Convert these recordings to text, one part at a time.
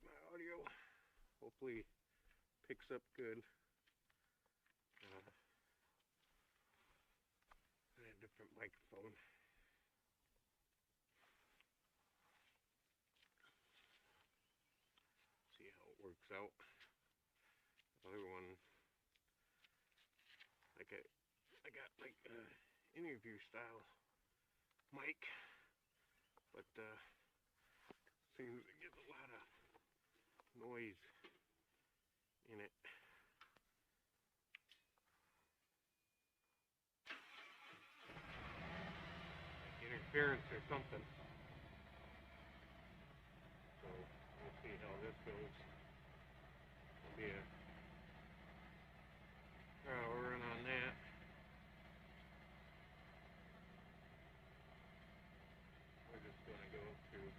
with my audio. Hopefully picks up good. I have a different microphone. See how it works out. Other one, like I got like interview style mic, but seems to get a lot of noise in it. Like interference or something. So we'll see how this goes. It'll be a run on that. We're just gonna go through.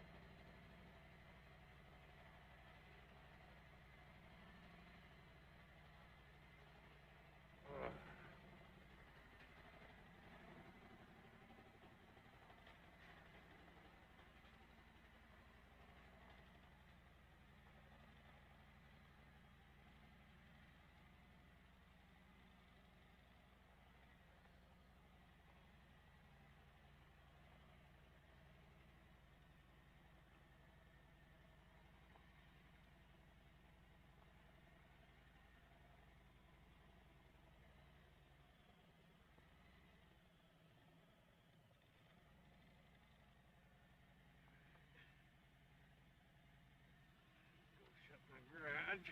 Shut my garage.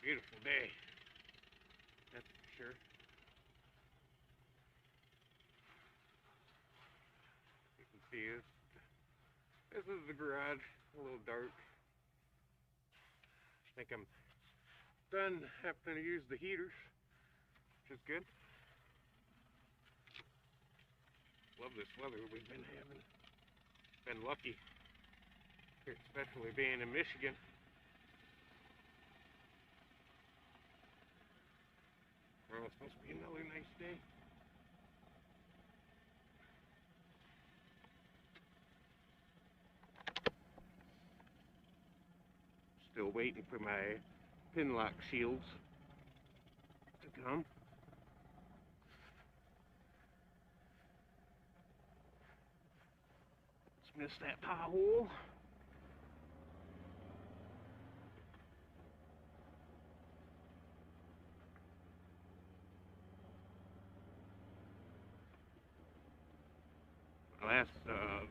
Beautiful day, that's for sure. You can see this is the garage, a little dark. I think I'm done having to use the heaters, which is good. Love this weather we've been having. Been lucky, especially being in Michigan. Well, it's supposed to be another nice day. Still waiting for my pin lock shields to come. Just missed that pothole. Last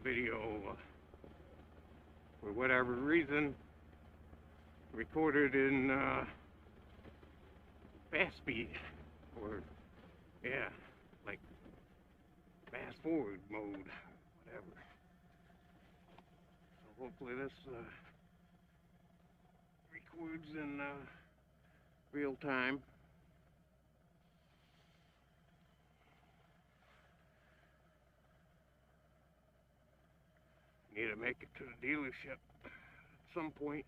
video, for whatever reason, recorded in fast speed, or yeah, like fast forward mode, whatever. So hopefully this records in real time. Need to make it to the dealership at some point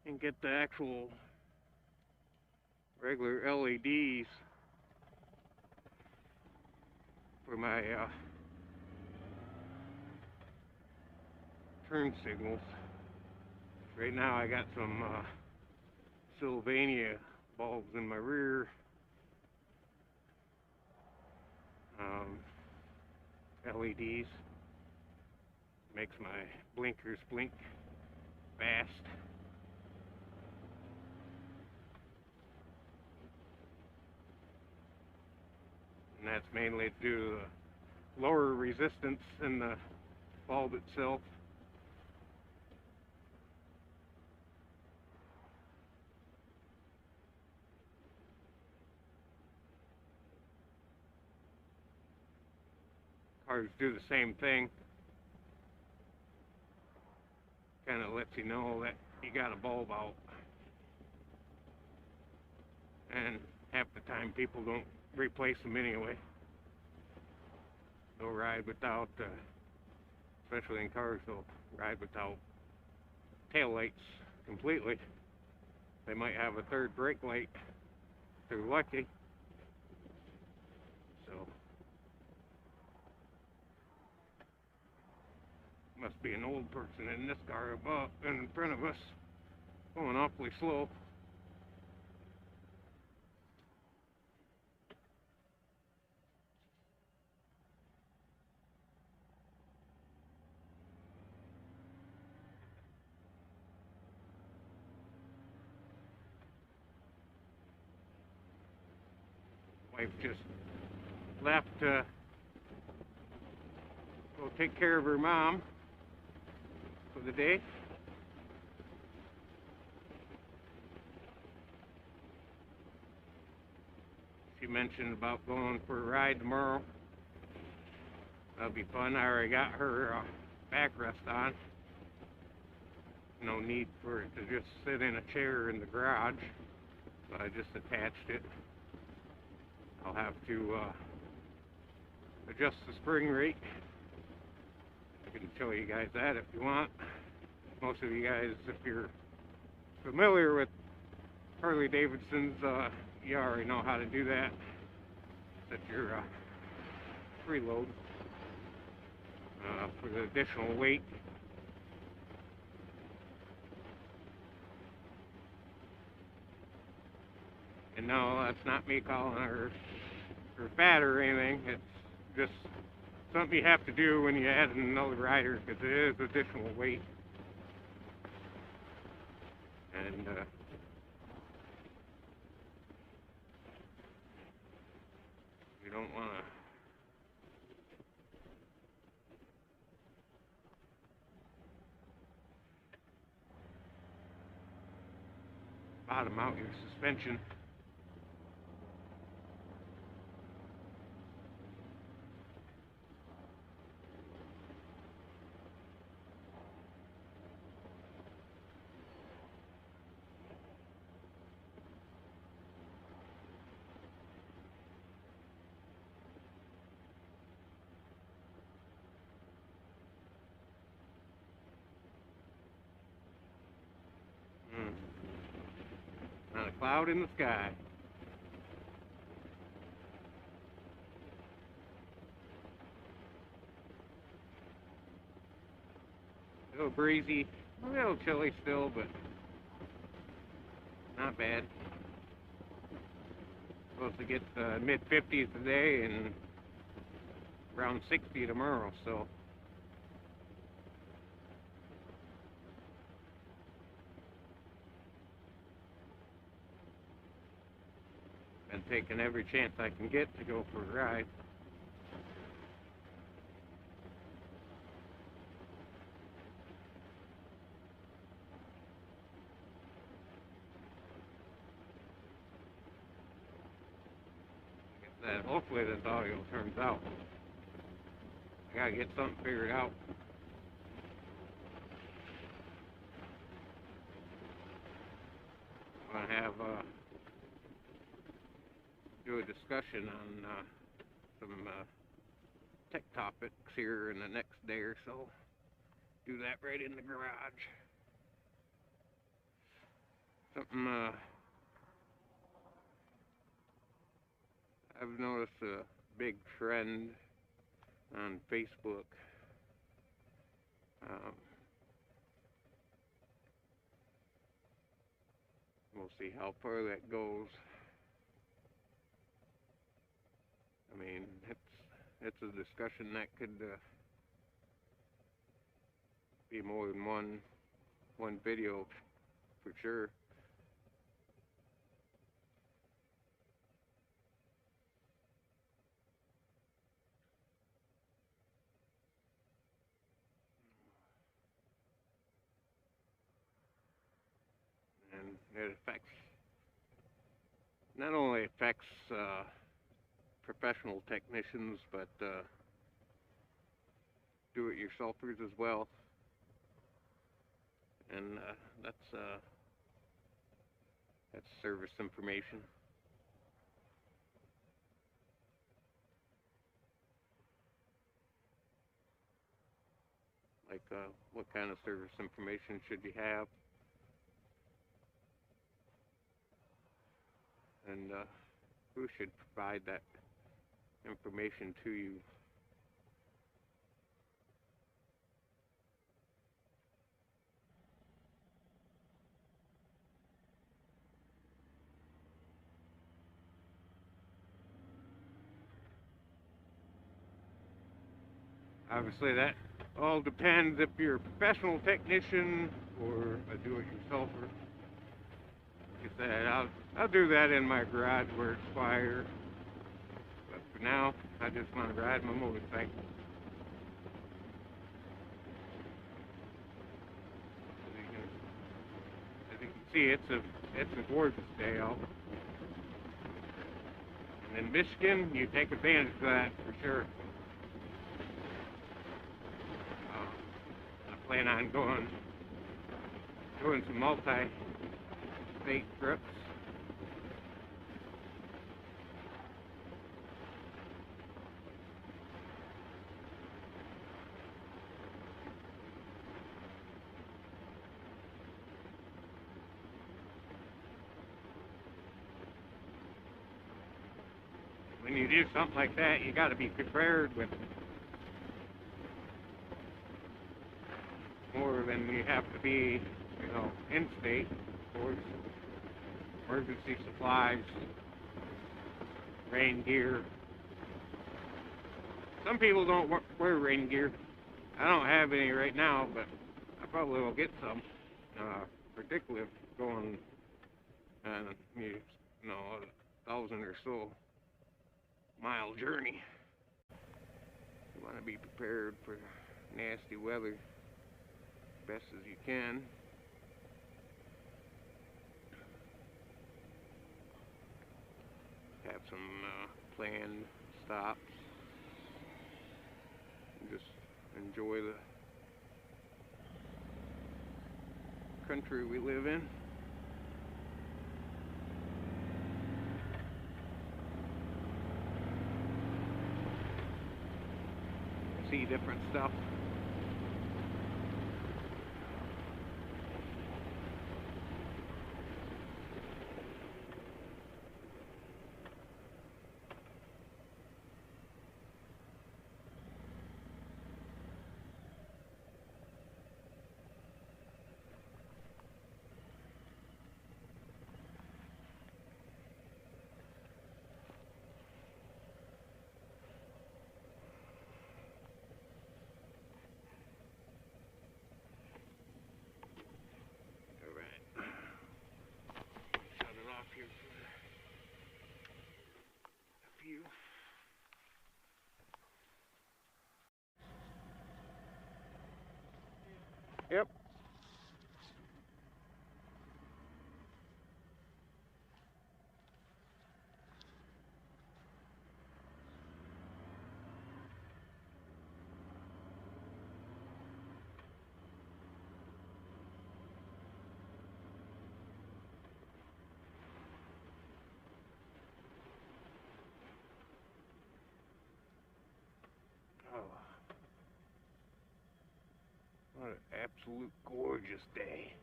and get the actual regular LEDs for my turn signals. Right now I got some Sylvania bulbs in my rear. LEDs. Makes my blinkers blink fast. And that's mainly due to the lower resistance in the bulb itself. Cars do the same thing. Kind of lets you know that you got a bulb out. And half the time people don't replace them anyway. They'll ride without, especially in cars, they'll ride without tail lights completely. They might have a third brake light if they're lucky. So Must be an old person in this car above, in front of us, going awfully slow. Wife just left to go take care of her mom for the day. She mentioned about going for a ride tomorrow. That'll be fun. I already got her backrest on. No need for it to just sit in a chair in the garage, so I just attached it. I'll have to adjust the spring rate. I can show you guys that if you want. Most of you guys, if you're familiar with Harley Davidson's, you already know how to do that. Set your preload for the additional weight. And no, that's not me calling her fat or anything. It's just something you have to do when you add another rider, because it is additional weight. And you don't want to bottom out your suspension. Not a cloud in the sky. A little breezy, a little chilly still, but not bad. Supposed to get mid-50s today and around 60 tomorrow, so been taking every chance I can get to go for a ride. Hopefully this audio turns out. I gotta get something figured out. I'm gonna have do a discussion on some tech topics here in the next day or so. Do that right in the garage. Something I've noticed a big trend on Facebook. We'll see how far that goes. I mean, it's a discussion that could be more than one video for sure. And it affects, not only affects professional technicians, but do-it-yourselfers as well. And that's service information. Like what kind of service information should you have? And who should provide that information to you? Obviously, that all depends if you're a professional technician or a do-it-yourselfer. Like I said, I'll do that in my garage where it's fire. But for now, I just want to ride my motorcycle. As you can see, it's a gorgeous day out. And in Michigan, you take advantage of that for sure. I plan on doing some multi-state trips. When you do something like that, you got to be prepared with more than you have to be, in-state, of course. Emergency supplies, rain gear. Some people don't wear rain gear. I don't have any right now, but I probably will get some, particularly if going on, a 1,000 or so mile journey. You want to be prepared for nasty weather best as you can. Have some planned stops. And just enjoy the country we live in. See different stuff. Here for a few. Yep. Oh, what an absolute gorgeous day.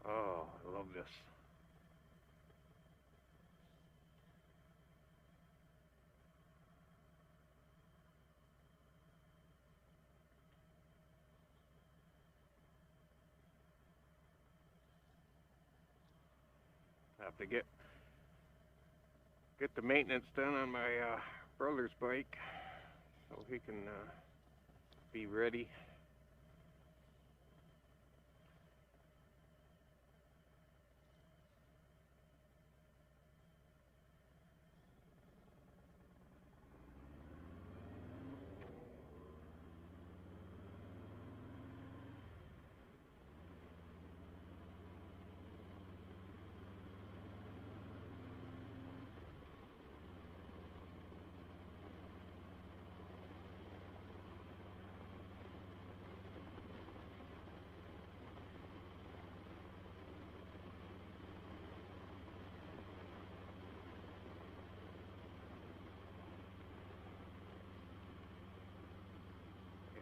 Oh, I love this. I have to get the maintenance done on my brother's bike so he can be ready.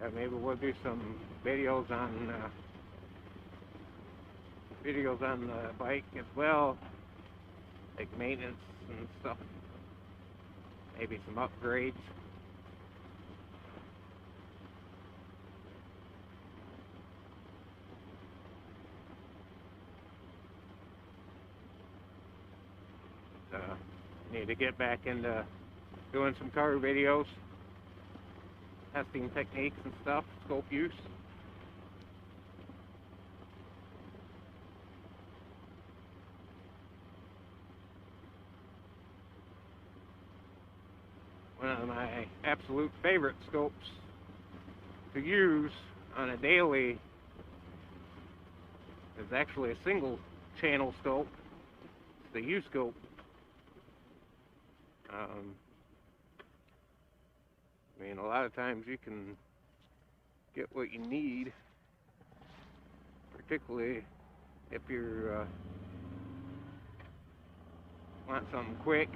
Yeah, maybe we'll do some videos on the bike as well, like maintenance and stuff. Maybe some upgrades. Need to get back into doing some car videos. testing techniques and stuff, scope use. One of my absolute favorite scopes to use on a daily is actually a single channel scope, the U-scope. I mean, a lot of times you can get what you need, particularly if you're want something quick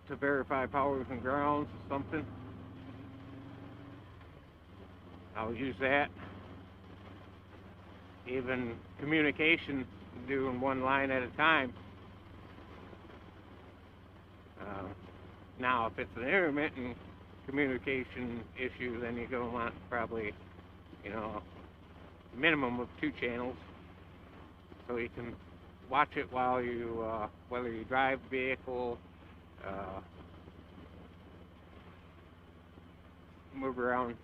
to verify powers and grounds or something. I'll use that. Even communication, doing one line at a time. Now, if it's an intermittent communication issue, then you're going to want probably, you know, a minimum of 2 channels, so you can watch it while you, whether you drive the vehicle, move around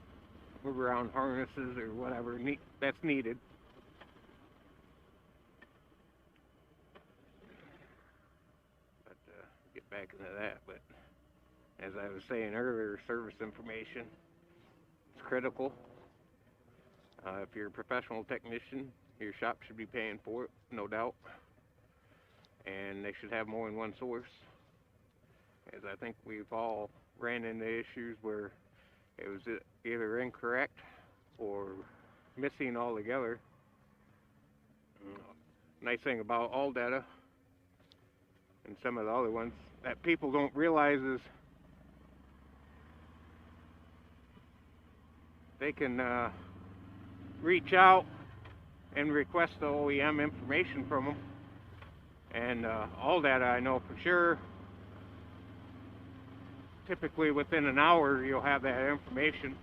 harnesses or whatever that's needed. But get back into that. But as I was saying earlier, service information is critical. If you're a professional technician, your shop should be paying for it, no doubt. And they should have more than one source, as I think we've all ran into issues where it was either incorrect or missing altogether. Nice thing about ALLDATA and some of the other ones that people don't realize is they can reach out and request the OEM information from them. And ALLDATA, I know for sure, typically within an hour you'll have that information.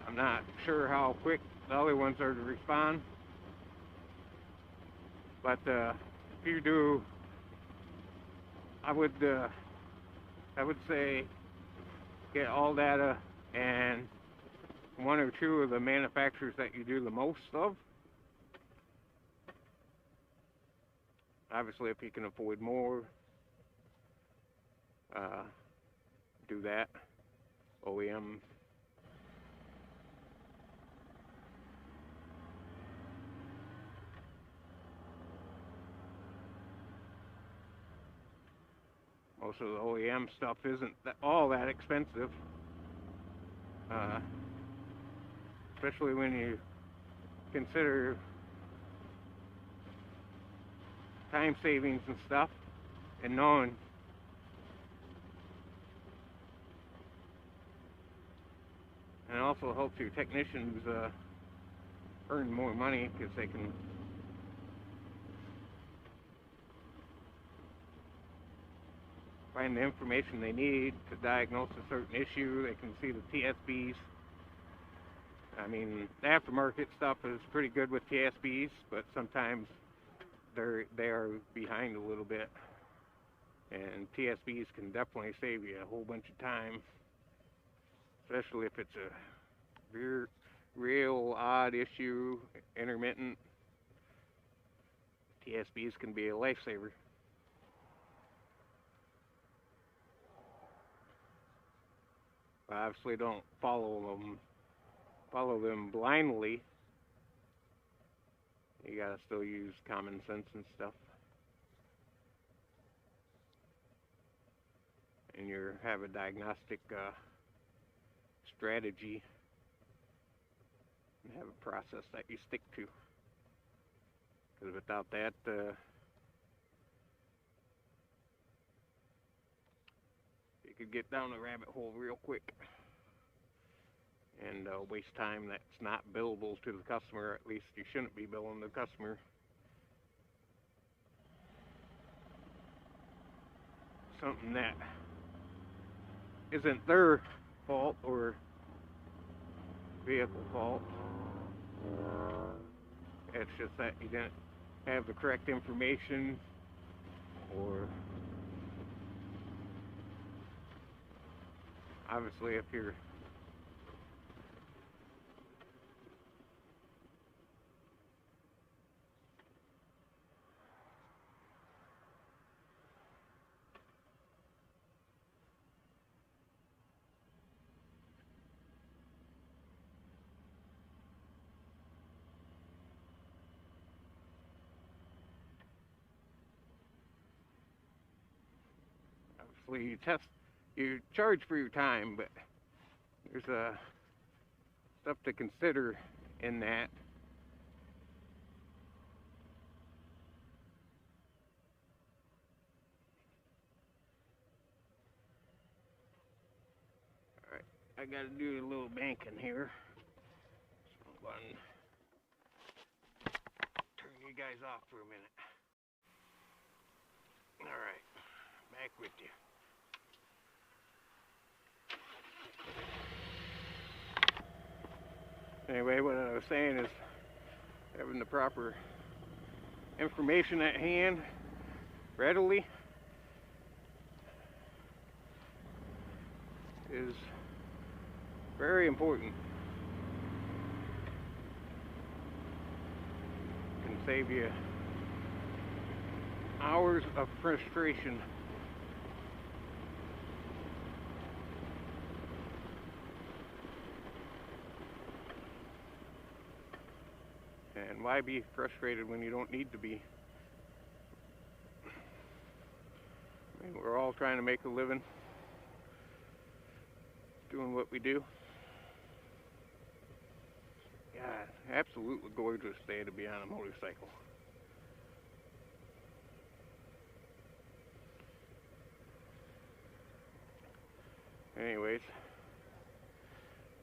I'm not sure how quick the other ones are to respond, but if you do, I would say get ALLDATA and 1 or 2 of the manufacturers that you do the most of. Obviously, if you can afford more, do that. OEM. Most of the OEM stuff isn't all that expensive, especially when you consider time savings and stuff, and knowing and it also helps your technicians earn more money because they can find the information they need to diagnose a certain issue. They can see the TSBs. I mean, the aftermarket stuff is pretty good with TSBs, but sometimes they are behind a little bit, and TSBs can definitely save you a whole bunch of time, especially if it's a real odd issue, intermittent. TSBs can be a lifesaver. But obviously don't follow them blindly. You gotta still use common sense and stuff. And you have a diagnostic strategy and have a process that you stick to. Because without that, you could get down a rabbit hole real quick and waste time that's not billable to the customer. At least you shouldn't be billing the customer. Something that isn't their fault or vehicle fault. It's just that you didn't have the correct information, or obviously if you're obviously you charge for your time, but there's stuff to consider in that. Alright, I gotta do a little banking here. So I'm going to turn you guys off for a minute. Alright, back with you. Anyway, what I was saying is having the proper information at hand readily is very important. Can save you hours of frustration. And why be frustrated when you don't need to be? I mean, we're all trying to make a living doing what we do. Yeah, absolutely gorgeous day to be on a motorcycle. Anyways,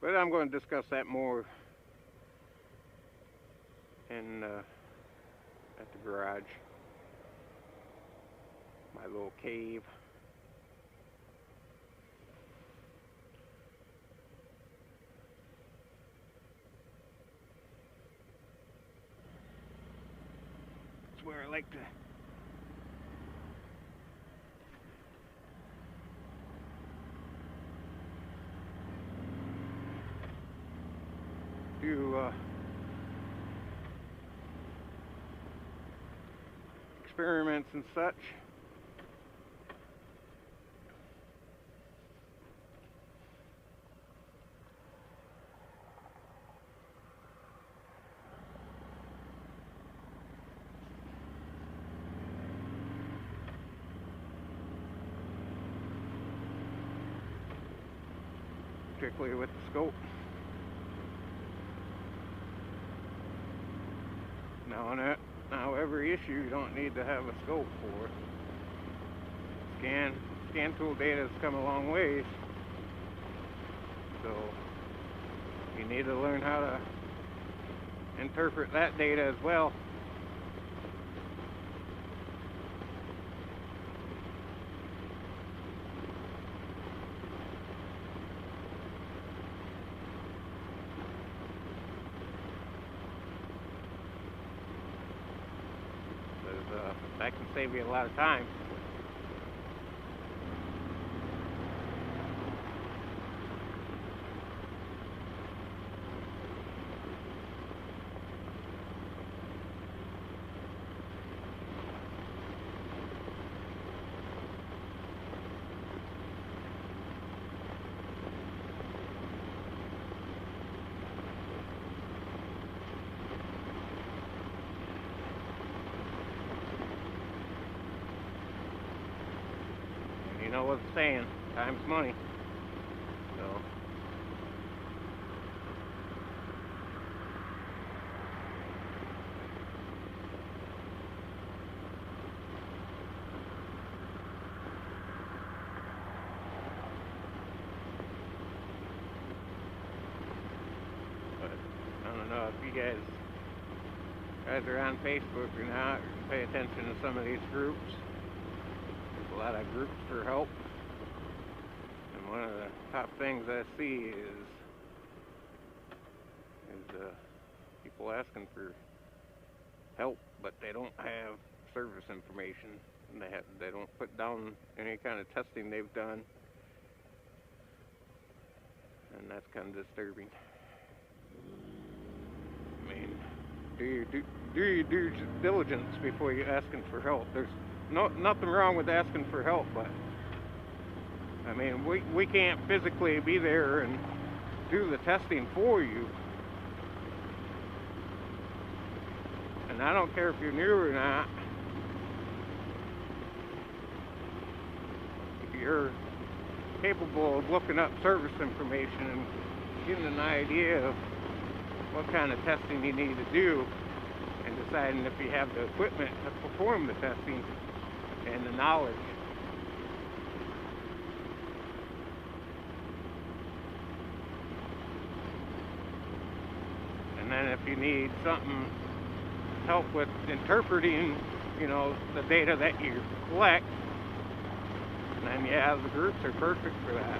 but I'm going to discuss that more in at the garage, my little cave. It's where I like to do experiments and such. Particularly with the scope. Now every issue you don't need to have a scope for. Scan tool data has come a long ways, so you need to learn how to interpret that data as well. That can save you a lot of time. You know what I'm saying, time's money. So but I don't know if you guys are on Facebook or not, or pay attention to some of these groups. A lot of groups for help, and one of the top things I see is people asking for help, but they don't have service information, and they don't put down any kind of testing they've done. and that's kind of disturbing. I mean, do your due diligence before you're asking for help. There's nothing wrong with asking for help, but I mean, we can't physically be there and do the testing for you. And I don't care if you're new or not. If you're capable of looking up service information and getting an idea of what kind of testing you need to do, and deciding if you have the equipment to perform the testing and the knowledge. And then if you need help with interpreting, the data that you collect, then yeah, the groups are perfect for that.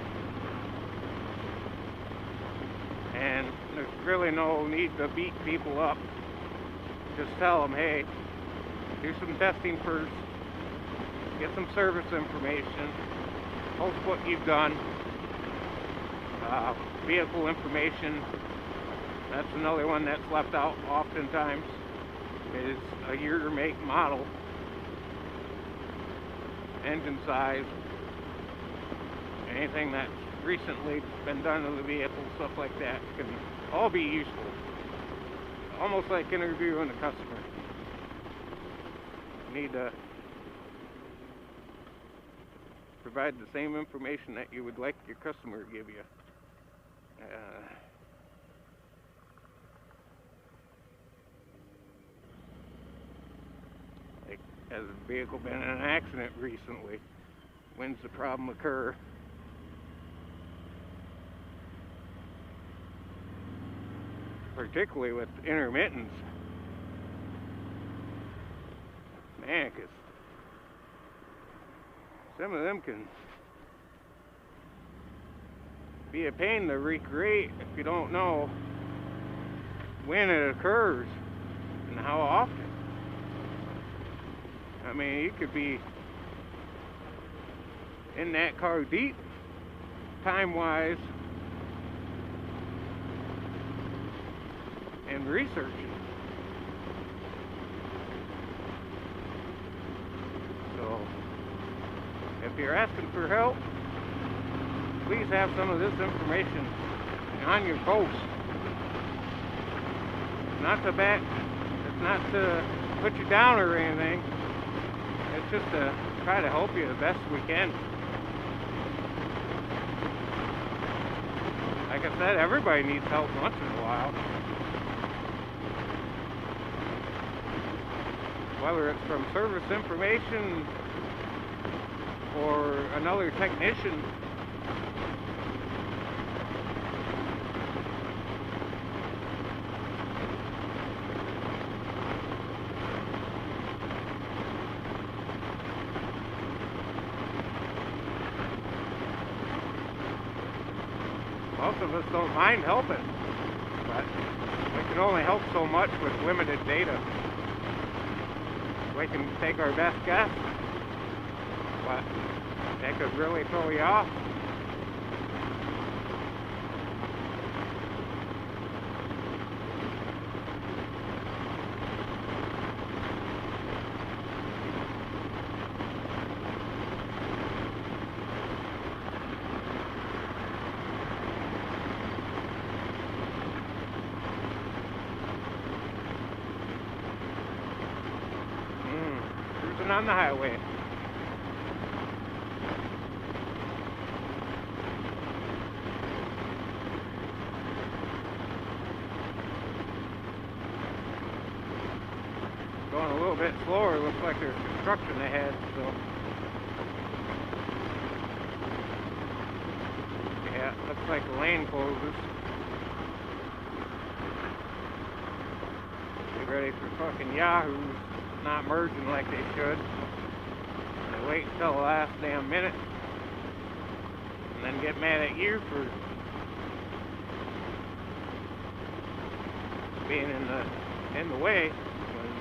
And there's really no need to beat people up. Just tell them, hey, do some testing first, get some service information, post what you've done, vehicle information. That's another one that's left out oftentimes, is a year, make, model, engine size, anything that's recently been done to the vehicle, stuff like that can all be useful. Almost like interviewing a customer. You need to provide the same information that you would like your customer to give you. Like, has the vehicle been in an accident recently? When's the problem occur? Particularly with intermittents. Man, 'cause some of them can be a pain to recreate if you don't know when it occurs and how often. I mean, you could be in that car deep, time-wise, and researching. So, if you're asking for help, please have some of this information on your post. It's not to put you down or anything. It's just to try to help you the best we can. Like I said, everybody needs help once in a while. Whether it's from service information or another technician. Most of us don't mind helping, but we can only help so much with limited data. We can take our best guess, but that could really throw you off. On the highway. Going a little bit slower, looks like there's construction ahead, so yeah, looks like the lane closes. Get ready for fucking yahoos not merging like they should. They wait until the last damn minute and then get mad at you for being in the way when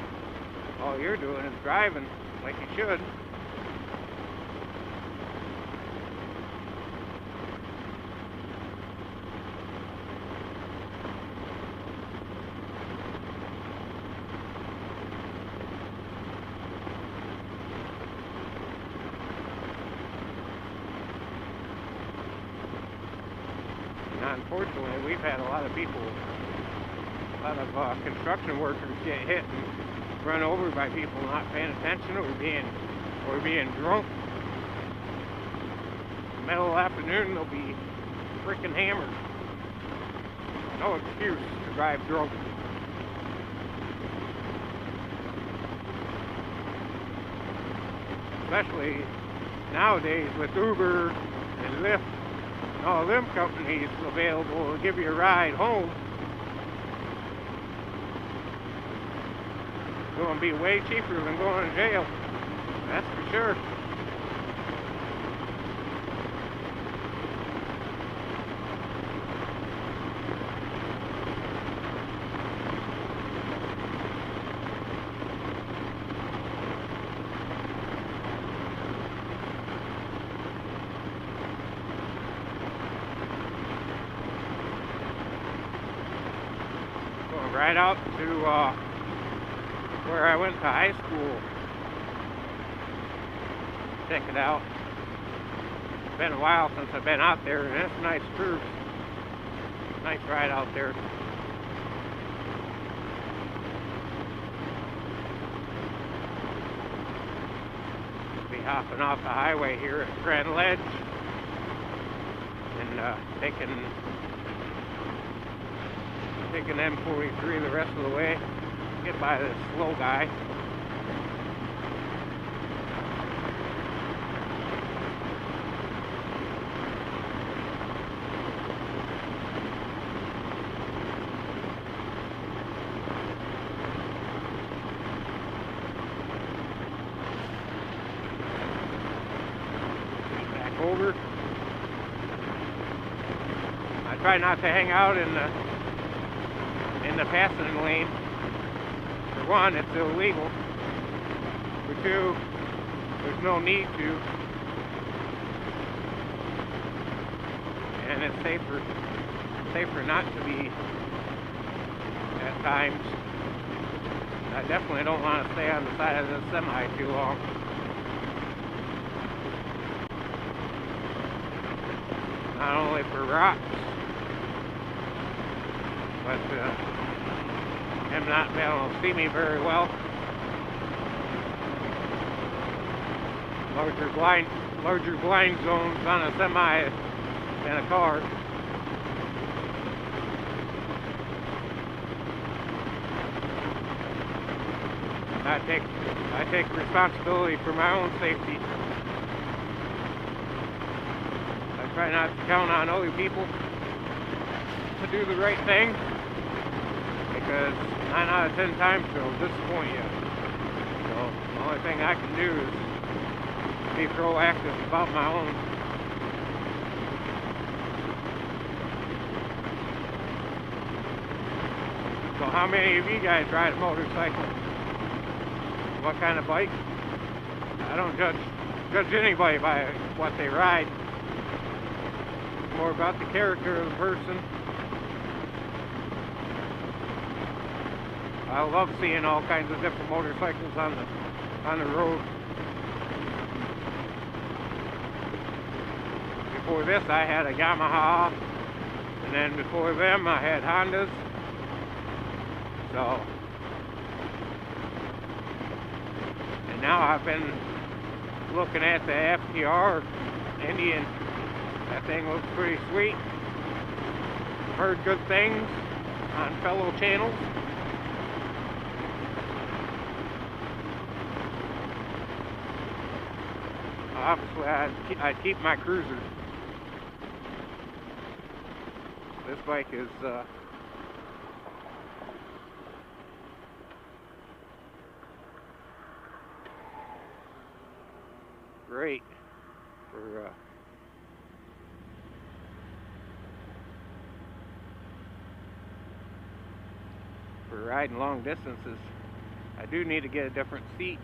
all you're doing is driving like you should. unfortunately, we've had a lot of people, a lot of construction workers get hit and run over by people not paying attention or being drunk. In the middle of the afternoon, they'll be freaking hammered. No excuse to drive drunk. Especially nowadays with Uber and Lyft and all them companies available to give you a ride home. It's going to be way cheaper than going to jail. That's for sure. Going right out to where I went to high school. Check it out. It's been a while since I've been out there, and it's nice curves. Nice ride out there. Be hopping off the highway here at Grand Ledge and taking M43 the rest of the way. Get by this slow guy. Back over. I try not to hang out in the passing lane. For one, it's illegal. For two, there's no need to. And it's safer not to be at times. I definitely don't want to stay on the side of the semi too long. Not only for rocks, but him not being able to see me very well. Larger blind zones on a semi than a car. I take responsibility for my own safety. I try not to count on other people to do the right thing, because 9 out of 10 times they'll disappoint you. So the only thing I can do is be proactive about my own. So how many of you guys ride a motorcycle? What kind of bike? I don't judge anybody by what they ride. It's more about the character of the person. I love seeing all kinds of different motorcycles on the road. Before this, I had a Yamaha, and then before them, I had Hondas. So, and now I've been looking at the FTR Indian. That thing looks pretty sweet. Heard good things on fellow channels. Obviously, I'd keep my cruiser. This bike is great for riding long distances. I do need to get a different seat.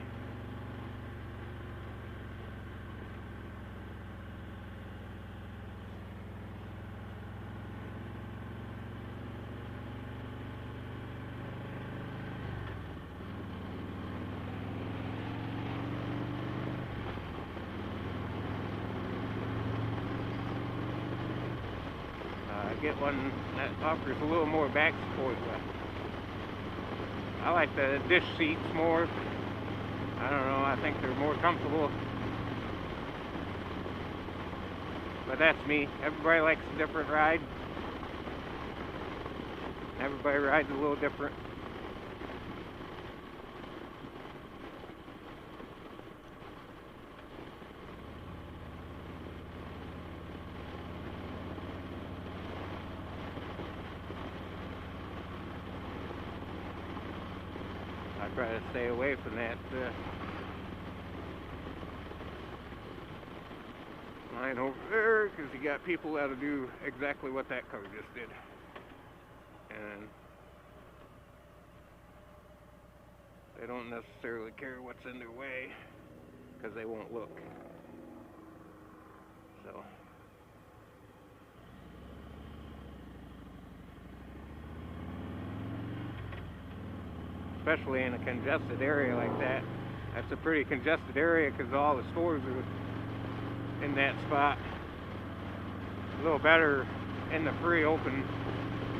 get one that offers a little more back support. But I like the dish seats more. I don't know, I think they're more comfortable. But that's me. Everybody likes a different ride. Everybody rides a little different. I try to stay away from that line over there, because you got people that'll do exactly what that car just did. And they don't necessarily care what's in their way, because they won't look. So especially in a congested area like that. That's a pretty congested area because all the stores are in that spot. A little better in the free open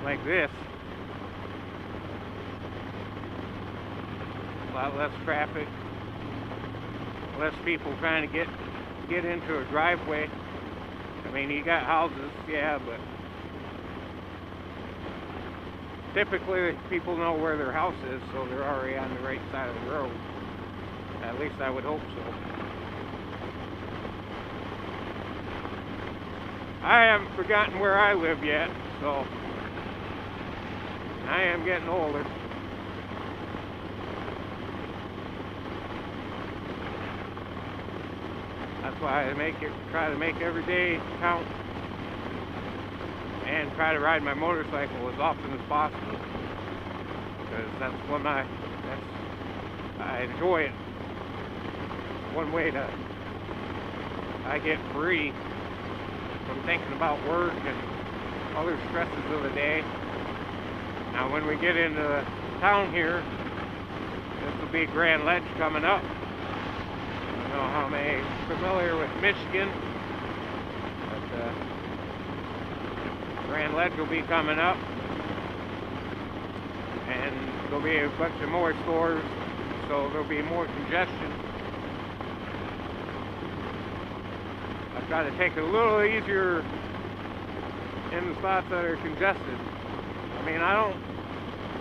like this. A lot less traffic, less people trying to get into a driveway. I mean, you got houses, yeah, but typically people know where their house is, so they're already on the right side of the road. At least I would hope so. I haven't forgotten where I live yet, so I am getting older. That's why I try to make every day count, and try to ride my motorcycle as often as possible, because that's when I enjoy it. One way I get free from thinking about work and other stresses of the day. Now when we get into town here, this will be Grand Ledge coming up. I don't know how many familiar with Michigan, but Grand Ledge will be coming up, and there'll be a bunch of more stores, so there'll be more congestion. I've got to take it a little easier in the spots that are congested. I mean,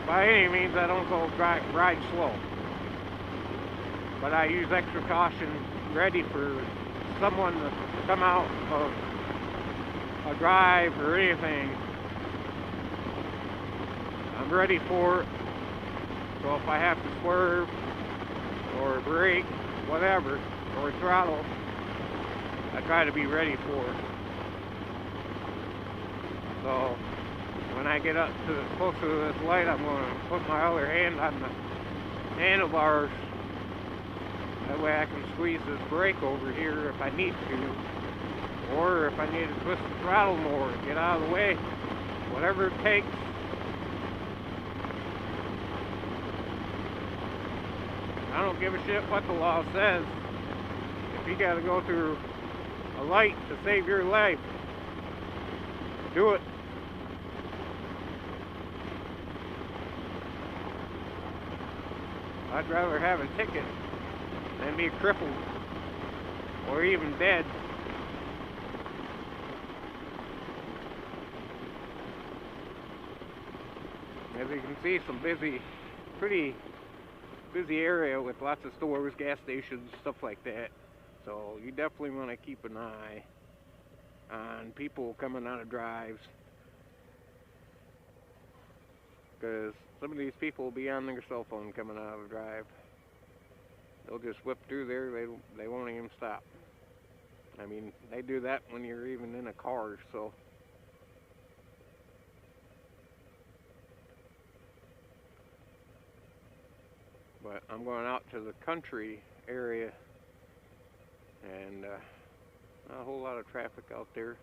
by any means, I don't go ride slow, but I use extra caution, ready for someone to come out of a drive or anything. I'm ready for it. So if I have to swerve or brake, whatever, or throttle, I try to be ready for it. So when I get up to closer to this light, I'm going to put my other hand on the handlebars. That way I can squeeze this brake over here if I need to. Or if I need to twist the throttle more, get out of the way, whatever it takes. I don't give a shit what the law says. If you gotta go through a light to save your life, do it. I'd rather have a ticket than be crippled or even dead. As you can see, some pretty busy area with lots of stores, gas stations, stuff like that. So you definitely want to keep an eye on people coming out of drives, because some of these people will be on their cell phone coming out of a drive. They'll just whip through there. They won't even stop. I mean, they do that when you're even in a car, so. But I'm going out to the country area, and not a whole lot of traffic out there.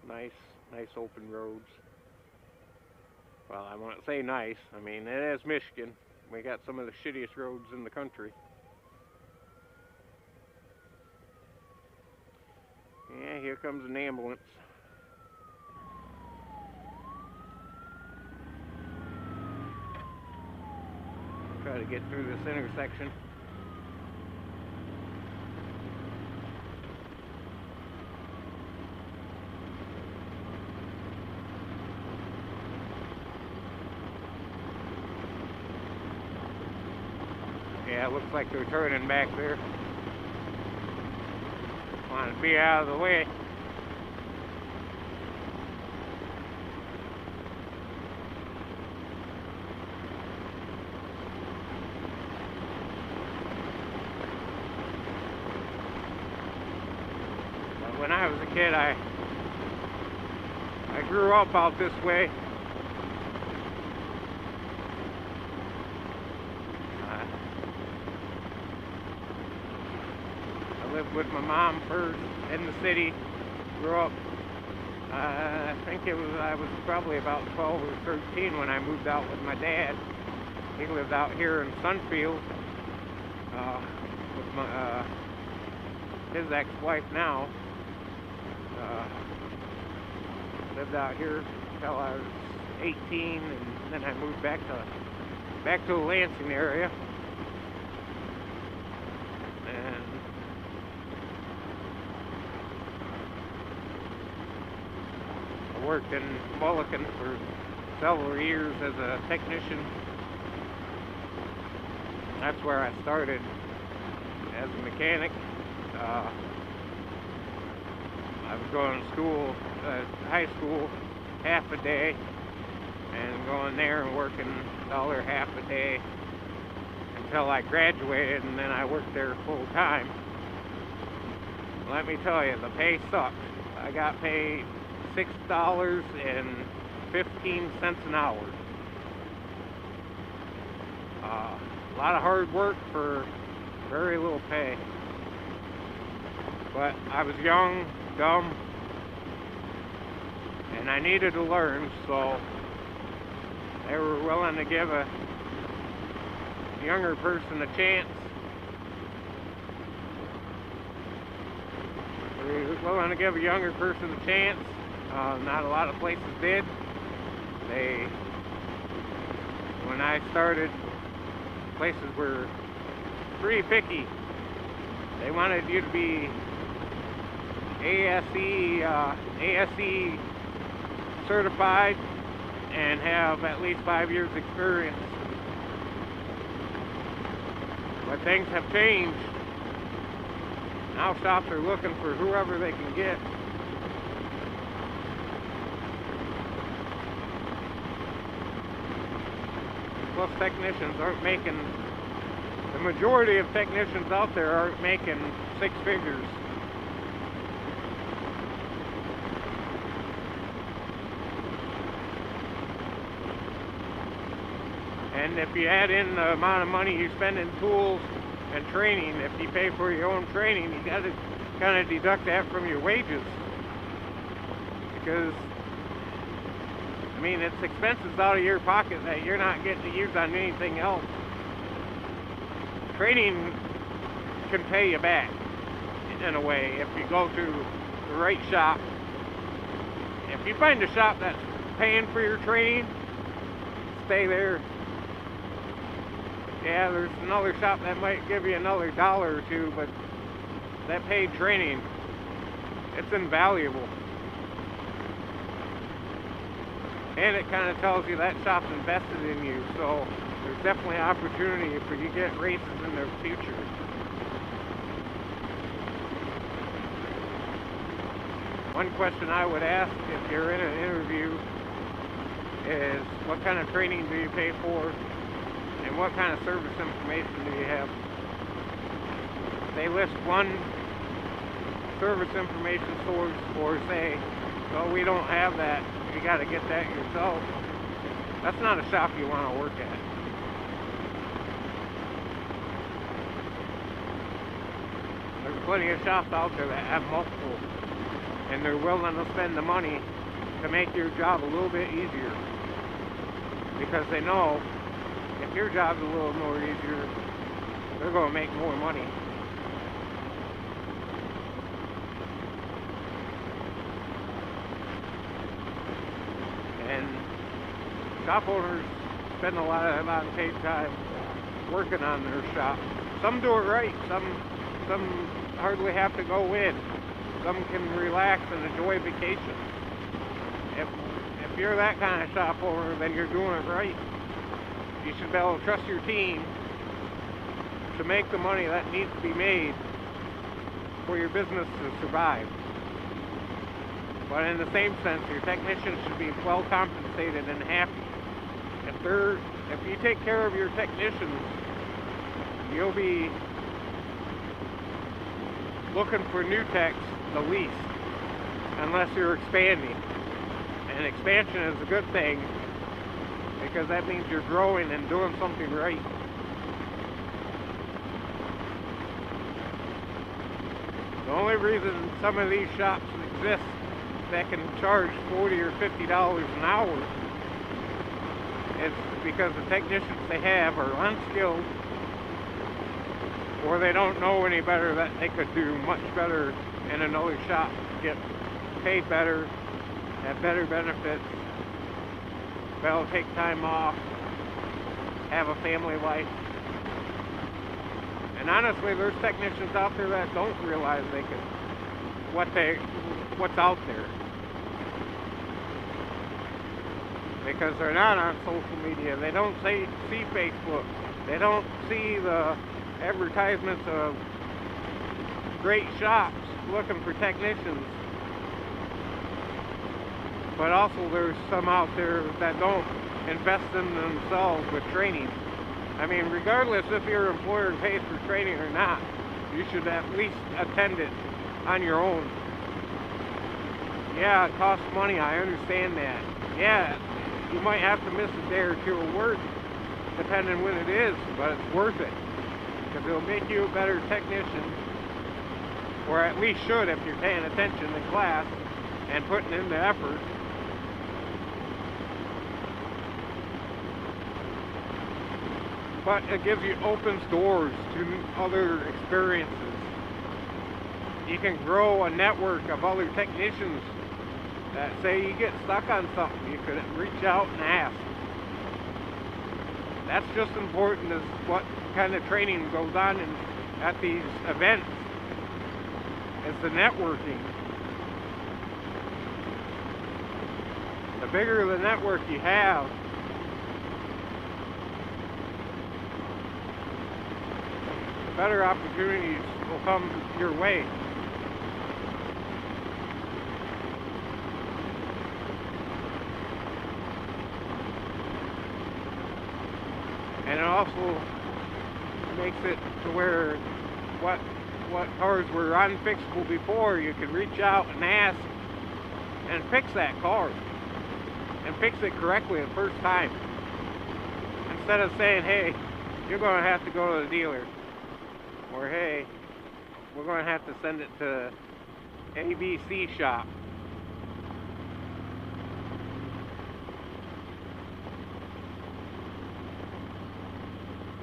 Nice open roads. Well, I won't say nice. I mean, it is Michigan. We got some of the shittiest roads in the country. Yeah, here comes an ambulance. Try to get through this intersection. Yeah, it looks like they're turning back there. Want to be out of the way. But when I was a kid, I grew up out this way. Lived with my mom first in the city. Grew up, I think I was probably about 12 or 13 when I moved out with my dad. He lived out here in Sunfield with my, his ex-wife now. Lived out here until I was 18, and then I moved back to the Lansing area. Worked in Mulliken for several years as a technician. That's where I started as a mechanic. I was going to school, high school, half a day, and going there and working the other half a day until I graduated, and then I worked there full time. Let me tell you, the pay sucked. I got paid $6.15 an hour. A lot of hard work for very little pay. But I was young, dumb, and I needed to learn, so they were willing to give a younger person a chance. They were willing to give a younger person a chance. Not a lot of places did. When I started, places were pretty picky. They wanted you to be ASE certified and have at least 5 years experience. But things have changed. Now shops are looking for whoever they can get. Plus, technicians aren't making, the majority of technicians out there aren't making 6 figures. And if you add in the amount of money you spend in tools and training, if you pay for your own training, you got to kind of deduct that from your wages. Because I mean, it's expenses out of your pocket that you're not getting to use on anything else. Training can pay you back, in a way, if you go to the right shop. If you find a shop that's paying for your training, stay there. Yeah, there's another shop that might give you another $1 or $2, but that paid training, it's invaluable. And it kind of tells you that shop's invested in you, so there's definitely opportunity for you to get raises in the future. One question I would ask if you're in an interview is, what kind of training do you pay for, and what kind of service information do you have? They list one service information source or say, well, we don't have that, you got to get that yourself. That's not a shop you want to work at. There's plenty of shops out there that have multiple, and they're willing to spend the money to make your job a little bit easier, because they know if your job's a little more easier, they're going to make more money. And shop owners spend a lot of unpaid time working on their shop. Some do it right. Some hardly have to go in. Some can relax and enjoy vacation. If you're that kind of shop owner, then you're doing it right. You should be able to trust your team to make the money that needs to be made for your business to survive. But in the same sense, your technicians should be well compensated and happy. If you take care of your technicians, you'll be looking for new techs the least, unless you're expanding. And expansion is a good thing because that means you're growing and doing something right. The only reason some of these shops exist that can charge $40 or $50 an hour is because the technicians they have are unskilled, or they don't know any better that they could do much better in another shop, get paid better, have better benefits, be able to take time off, have a family life. And honestly, there's technicians out there that don't realize they could what's out there, because they're not on social media. They don't see Facebook. They don't see the advertisements of great shops looking for technicians. But also there's some out there that don't invest in themselves with training. I mean, regardless if your employer pays for training or not, you should at least attend it on your own. Yeah, it costs money, I understand that. Yeah, you might have to miss a day or two of work, depending when it is, but it's worth it. Because it'll make you a better technician, or at least should if you're paying attention in class and putting in the effort. But it gives you opens doors to other experiences. You can grow a network of other technicians that say you get stuck on something, you could reach out and ask. That's just important as what kind of training goes on at these events. It's the networking. The bigger the network you have, the better opportunities will come your way. And it also makes it to where what cars were unfixable before, you could reach out and ask and fix that car and fix it correctly the first time, instead of saying, hey, you're going to have to go to the dealer, or hey, we're going to have to send it to ABC shop.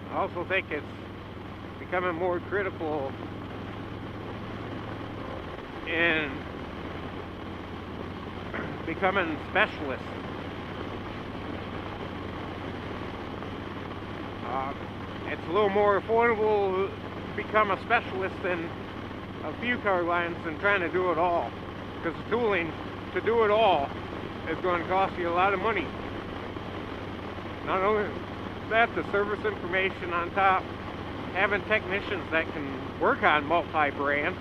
I also think it's becoming more critical in becoming specialists. It's a little more affordable to become a specialist in a few car lines than trying to do it all, because the tooling to do it all is going to cost you a lot of money. Not only that, the service information on top, having technicians that can work on multi-brands,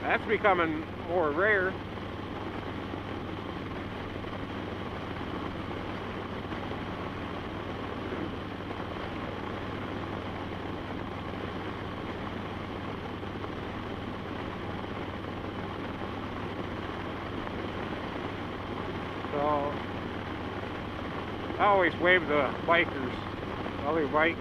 that's becoming more rare. So I always wave the bikers, other bikes.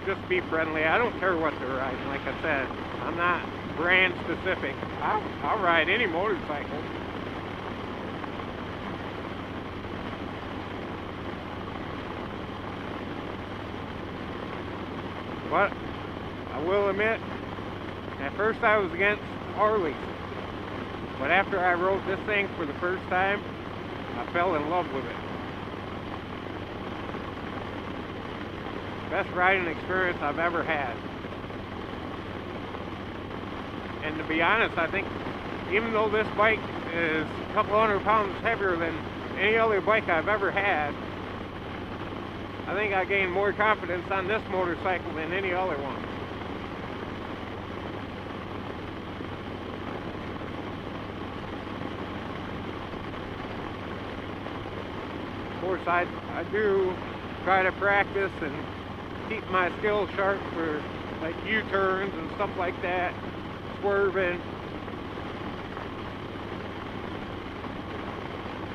Just be friendly. I don't care what they're riding. Like I said, I'm not brand specific. I'll ride any motorcycle. But I will admit, at first I was against Harleys. But after I rode this thing for the first time, I fell in love with it. Best riding experience I've ever had. And to be honest, I think even though this bike is a couple hundred pounds heavier than any other bike I've ever had, I think I gained more confidence on this motorcycle than any other one. Of course, I do try to practice and keep my skills sharp for like U-turns and stuff like that, swerving,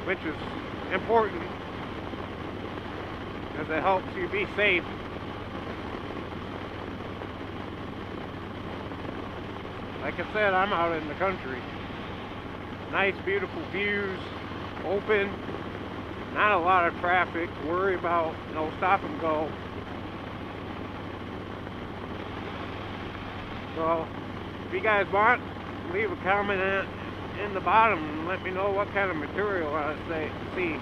which is important because it helps you be safe. Like I said, I'm out in the country. Nice, beautiful views, open, not a lot of traffic to worry about, no stop and go. So, if you guys want, leave a comment in the bottom and let me know what kind of material I see.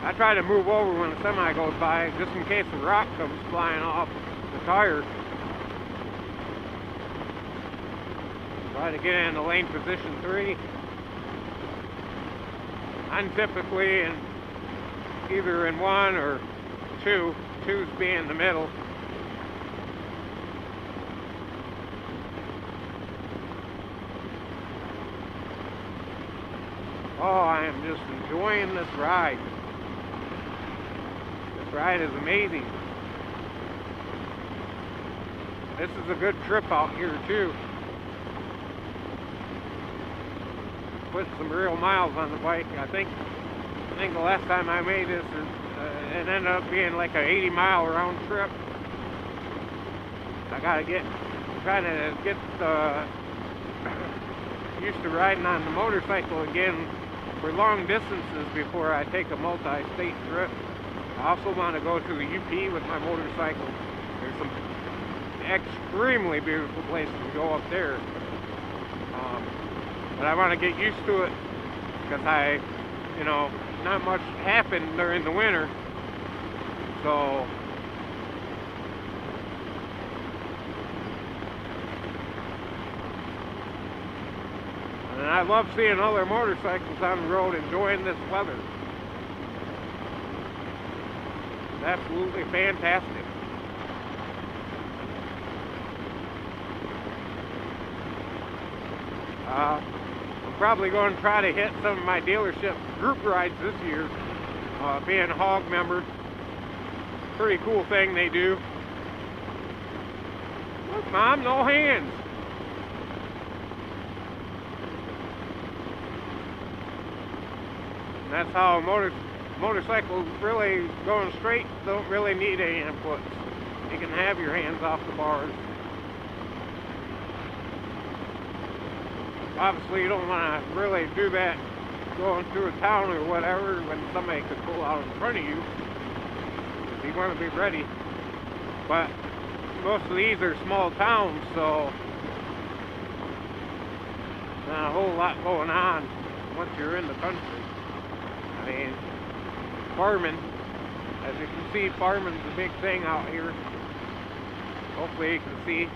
I try to move over when a semi goes by, just in case a rock comes flying off the tire. Try to get into lane position 3. I'm typically either in 1 or 2, 2's being the middle. Oh, I am just enjoying this ride. This ride is amazing. This is a good trip out here too. Put some real miles on the bike. I think the last time I made this, it ended up being like an 80-mile round trip. I gotta trying to get used to riding on the motorcycle again for long distances before I take a multi-state trip. I also want to go to the UP with my motorcycle. There's some extremely beautiful places to go up there. But I want to get used to it because not much happened during the winter. So and I love seeing other motorcycles on the road enjoying this weather. It's absolutely fantastic. I'm probably going to try to hit some of my dealership group rides this year, being a hog member. Pretty cool thing they do. Look, Mom, no hands. And that's how motorcycles really going straight don't really need any inputs. You can have your hands off the bars. Obviously, you don't want to really do that going through a town or whatever when somebody could pull out in front of you. You want to be ready. But most of these are small towns, so not a whole lot going on once you're in the country. I mean, farming, as you can see, farming's a big thing out here. Hopefully you can see.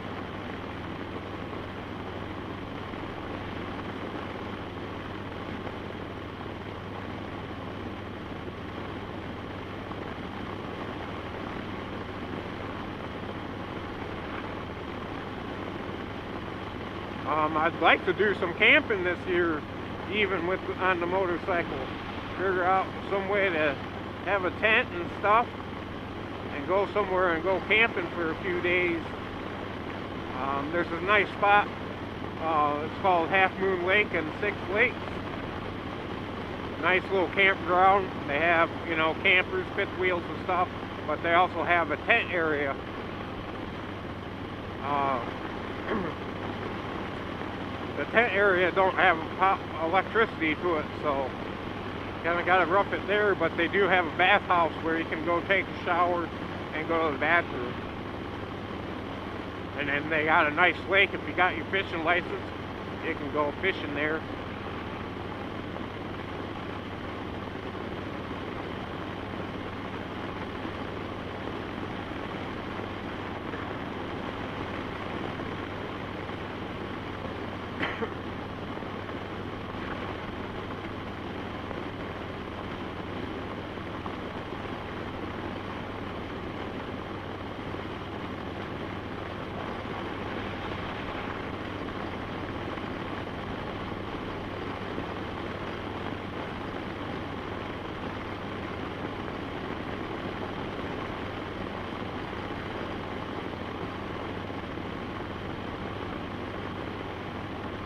I'd like to do some camping this year, even on the motorcycle. Figure out some way to have a tent and stuff, and go somewhere and go camping for a few days. There's a nice spot. It's called Half Moon Lake and Six Lakes. Nice little campground. They have, campers, fifth wheels and stuff, but they also have a tent area. The tent area don't have electricity to it, so kind of got to rough it there, but they do have a bathhouse where you can go take a shower and go to the bathroom. And then they got a nice lake. If you got your fishing license, you can go fishing there.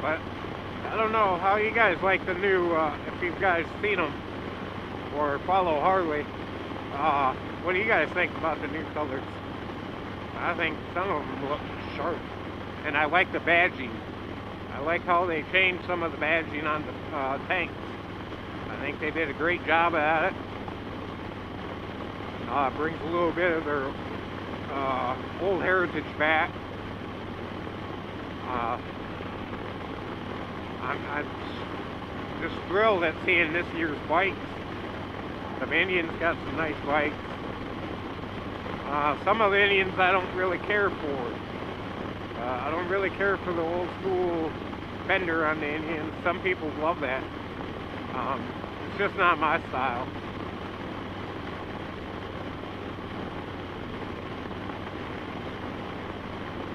But I don't know how you guys like the new, if you guys seen them or follow Harley. What do you guys think about the new colors? I think some of them look sharp. And I like the badging. I like how they changed some of the badging on the tanks. I think they did a great job at it. Brings a little bit of their old heritage back. I'm just thrilled at seeing this year's bikes. The Indians got some nice bikes. Some of the Indians I don't really care for. I don't really care for the old school fender on the Indians. Some people love that. It's just not my style.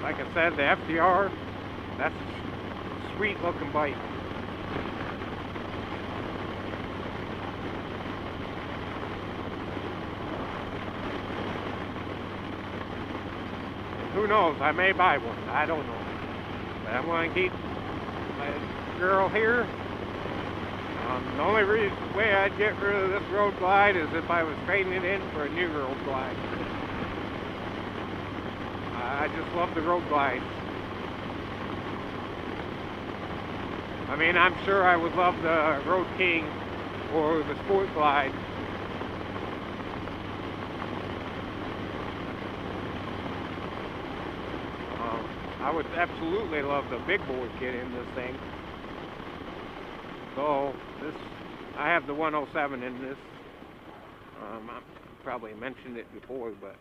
Like I said, the FDR, that's a sweet looking bike. Who knows? I may buy one. I don't know. But I'm going to keep my girl here. The only way I'd get rid of this Road Glide is if I was trading it in for a new Road Glide. I just love the Road Glides. I mean, I'm sure I would love the Road King or the Sport Glide. I would absolutely love the big board kit in this thing. So this, I have the 107 in this. I probably mentioned it before, but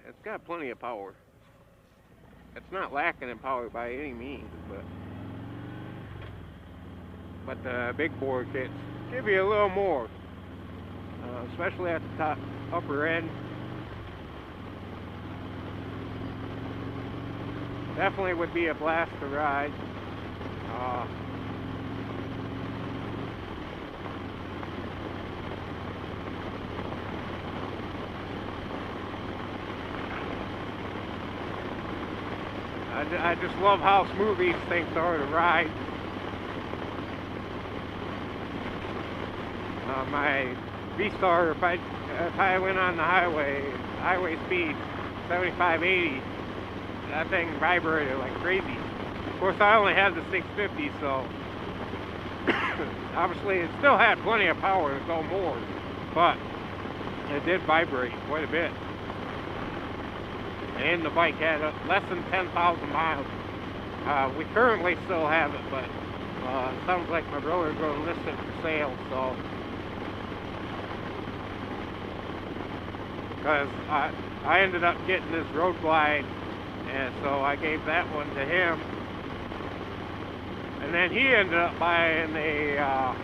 it's got plenty of power. It's not lacking in power by any means, but the big board kits give you a little more, especially at the top, upper end. Definitely would be a blast to ride. I just love how smooth these things are to ride. My V-Star, if I went on the highway speed 75, 80, that thing vibrated like crazy. Of course, I only had the 650, so obviously it still had plenty of power to go more, but it did vibrate quite a bit. And the bike had less than 10,000 miles. We currently still have it, but it sounds like my brother's going to list it for sale, so. Because I ended up getting this Road Glide, and so I gave that one to him. And then he ended up buying a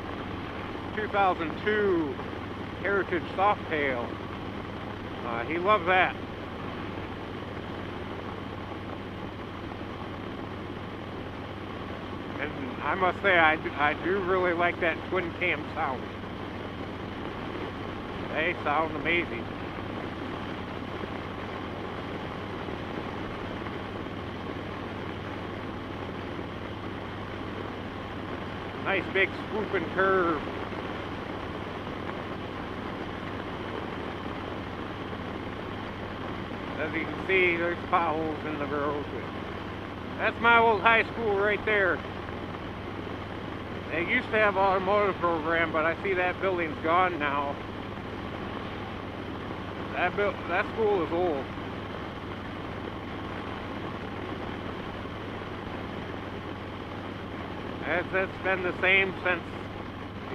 2002 Heritage Softail. He loved that. And I must say, I do really like that twin cam sound. They sound amazing. Nice big swooping curve. As you can see, there's potholes in the road. That's my old high school right there. They used to have an automotive program, but I see that building's gone now. That school is old. That's been the same since,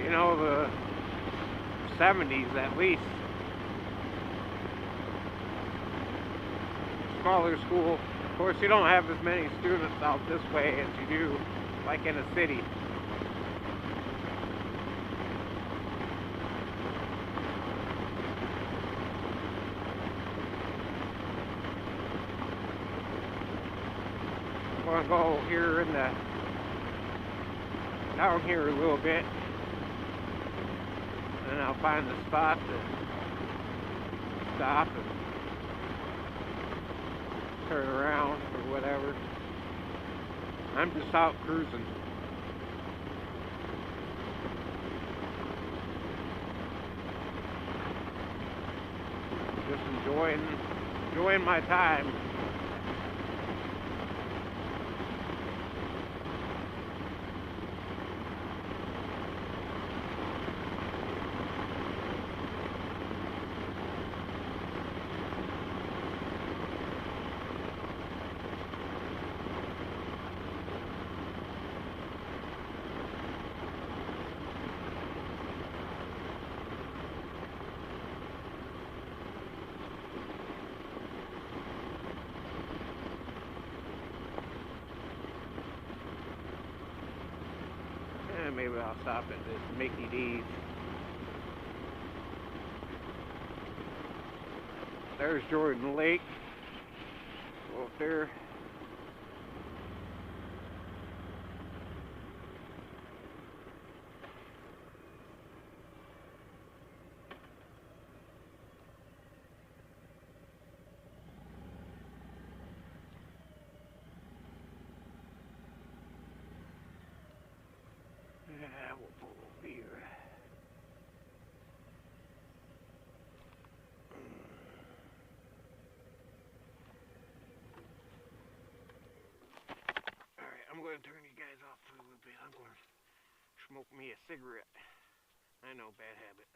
you know, the 70s at least. Smaller school. Of course, you don't have as many students out this way as you do, like in a city. I'm going to go here in the down here a little bit, and I'll find the spot to stop and turn around or whatever. I'm just out cruising. Just enjoying my time. Maybe I'll stop at this Mickey D's. There's Jordan Lake. Go up there. Yeah, we'll pull over here. Alright, I'm going to turn you guys off for a little bit. I'm going to smoke me a cigarette. I know, bad habit.